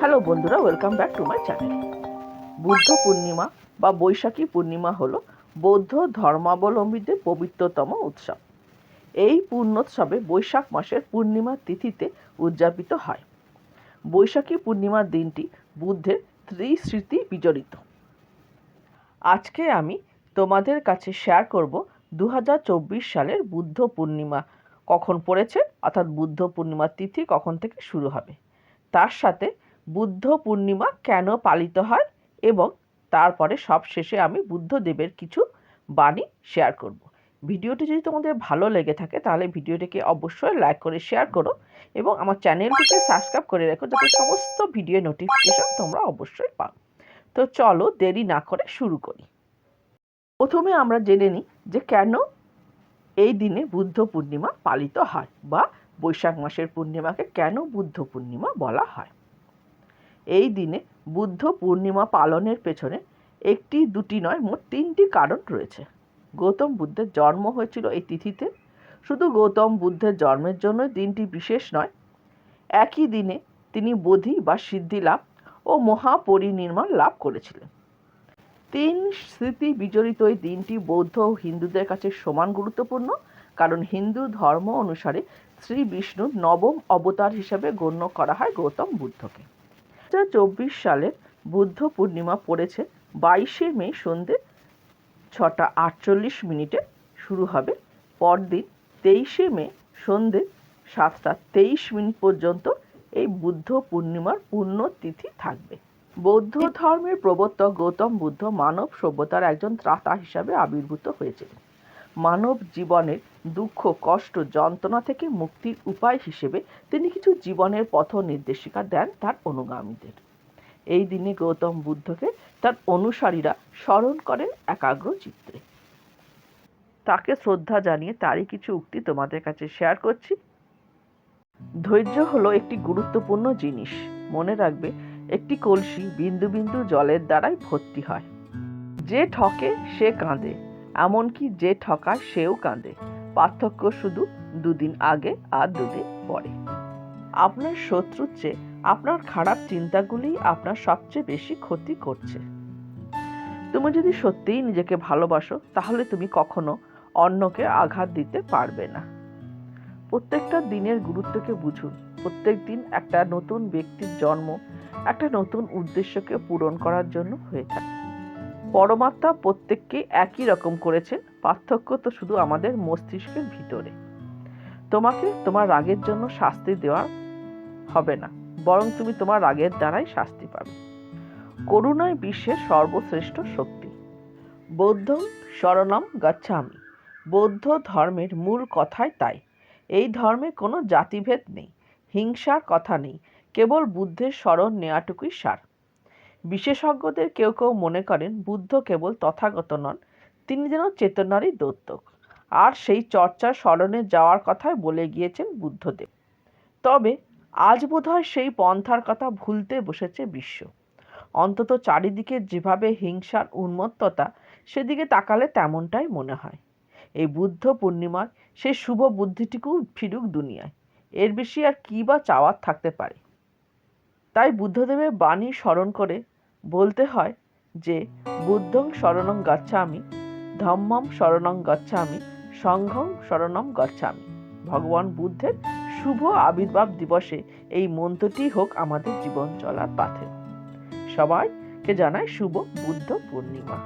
Hello বন্ধুরা, welcome back to my channel. Buddha Purnima বা বৈশাখী পূর্ণিমা হলো বৌদ্ধ ধর্মাবলম্বীদের পবিত্রতম উৎসব। এই পূর্ণোৎসবে বৈশাখ মাসের পূর্ণিমা তিথিতে উদযাপিত হয়। বৈশাখী পূর্ণিমার দিনটি বুদ্ধের ত্রিস্মৃতি বিজড়িত। আজকে আমি তোমাদের কাছে শেয়ার করব 2024 সালের বুদ্ধ পূর্ণিমা কখন পড়েছে, অর্থাৎ বুদ্ধ পূর্ণিমার তিথি কখন থেকে শুরু হবে, তার সাথে বুদ্ধ পূর্ণিমা কেন পালিত হয় এবং তারপরে সব শেষে আমি বুদ্ধদেবের কিছু বাণী শেয়ার করব। ভিডিওটি যদি তোমাদের ভালো লেগে থাকে তাহলে ভিডিওটিকে অবশ্যই লাইক করে শেয়ার করো এবং আমার চ্যানেলটিকে সাবস্ক্রাইব করে রেখো, যাতে সমস্ত ভিডিও নোটিফিকেশন তোমরা অবশ্যই পাও। তো চলো দেরি না করে শুরু করি। প্রথমে আমরা জেনে নিই যে কেন এই দিনে বুদ্ধ পূর্ণিমা পালিত হয় বা বৈশাখ মাসের পূর্ণিমাকে কেন বুদ্ধ পূর্ণিমা বলা হয়। এই দিনে বুদ্ধ পূর্ণিমা পালনের পেছনে একটি দুটি নয়, মোট তিনটি কারণ রয়েছে। গৌতম বুদ্ধের জন্ম হয়েছিল এই তিথিতে। শুধু গৌতম বুদ্ধের জন্মের জন্য দিনটি বিশেষ নয়, একই দিনে তিনি বোধি বা সিদ্ধি লাভ ও মহাপরিনির্বাণ লাভ করেছিলেন। তিন স্মৃতি বিজড়িত এই দিনটি বৌদ্ধ ও হিন্দুদের কাছে সমান গুরুত্বপূর্ণ, কারণ হিন্দু ধর্ম অনুসারে শ্রী বিষ্ণুর নবম অবতার হিসেবে গণ্য করা হয় গৌতম বুদ্ধকে। 2024 সালের বুদ্ধ পূর্ণিমা পড়েছে 22শে মে সন্ধ্যে 6:48 শুরু হবে। পরদিন 23শে মে সন্ধ্যে 7:23 পর্যন্ত এই বুদ্ধ পূর্ণিমার পূর্ণ তিথি থাকবে। বৌদ্ধ ধর্মের প্রবর্তক গৌতম বুদ্ধ মানব সভ্যতার একজন ত্রাতা হিসাবে আবির্ভূত হয়েছিলেন। মানব জীবনের দুঃখ, কষ্ট, যন্ত্রণা থেকে মুক্তির উপায় হিসেবে তিনি কিছু জীবনের পথ নির্দেশিকা দেন তার অনুগামীদের। এই দিনে গৌতম বুদ্ধকে তার অনুসারীরা স্মরণ করেন একাগ্র চিত্তে। তাকে শ্রদ্ধা জানিয়ে তারই কিছু উক্তি তোমাদের কাছে শেয়ার করছি। ধৈর্য হলো একটি গুরুত্বপূর্ণ জিনিস। মনে রাখবে, একটি কলসি বিন্দু বিন্দু জলের দ্বারাই ভর্তি হয়। যে ঠকে সে কাঁদে, এমনকি যে ঠকায় সেও কাঁদে। পার্থক্য শুধু দুদিন আগে আর দুদিন পরে। আপনার শত্রুর চেয়ে আপনার খারাপ চিন্তাগুলি আপনার সবচেয়ে বেশি ক্ষতি করছে। তুমি যদি সত্যিই নিজেকে ভালোবাসো তাহলে তুমি কখনো অন্যকে আঘাত দিতে পারবে না। প্রত্যেকটা দিনের গুরুত্বকে বুঝুন। প্রত্যেক দিন একটা নতুন ব্যক্তির জন্ম একটা নতুন উদ্দেশ্যকে পূরণ করার জন্য হয়ে থাকে। পরমাত্মা প্রত্যেককে একই রকম করেছেন, পার্থক্য তো শুধু আমাদের মস্তিষ্কের ভিতরে। তোমাকে তোমার রাগের জন্য শাস্তি দেওয়া হবে না, বরং তুমি তোমার রাগের দ্বারাই শাস্তি পাবে। করুণাই বিশ্বের সর্বশ্রেষ্ঠ শক্তি। বৌদ্ধং শরণং গচ্ছামি। বৌদ্ধ ধর্মের মূল কথাই তাই। এই ধর্মে কোনো জাতিভেদ নেই, হিংসার কথা নেই, কেবল বুদ্ধের শরণ নেওয়াটুকুই সার। বিশেষজ্ঞদের কেউ কেউ মনে করেন বুদ্ধ কেবল তথাগত নন, তিনি যেন চেতনারই দ্যোতক, আর সেই চর্চার শরণে যাওয়ার কথাই বলে গিয়েছেন বুদ্ধদেব। তবে আজ বোধহয় সেই পন্থার কথা ভুলতে বসেছে বিশ্ব। অন্তত চারিদিকে যেভাবে হিংসার উন্মত্ততা, সেদিকে তাকালে তেমনটাই মনে হয়। এই বুদ্ধ পূর্ণিমার সেই শুভ বুদ্ধিটুকু ফিরুক দুনিয়ায়। এর বেশি আর কি বা চাওয়ার থাকতে পারে। তাই বুদ্ধদেবের বাণী স্মরণ করে বলতে হয় যে বুদ্ধং শরণং গচ্ছামি, ধম্মং শরণং গচ্ছামি, সংঘং শরণং গচ্ছামি। ভগবান বুদ্ধের শুভ আবির্ভাব দিবসে এই মন্ত্রটি হোক আমাদের জীবন চলার পথে। সবাইকে জানাই শুভ বুদ্ধ পূর্ণিমা।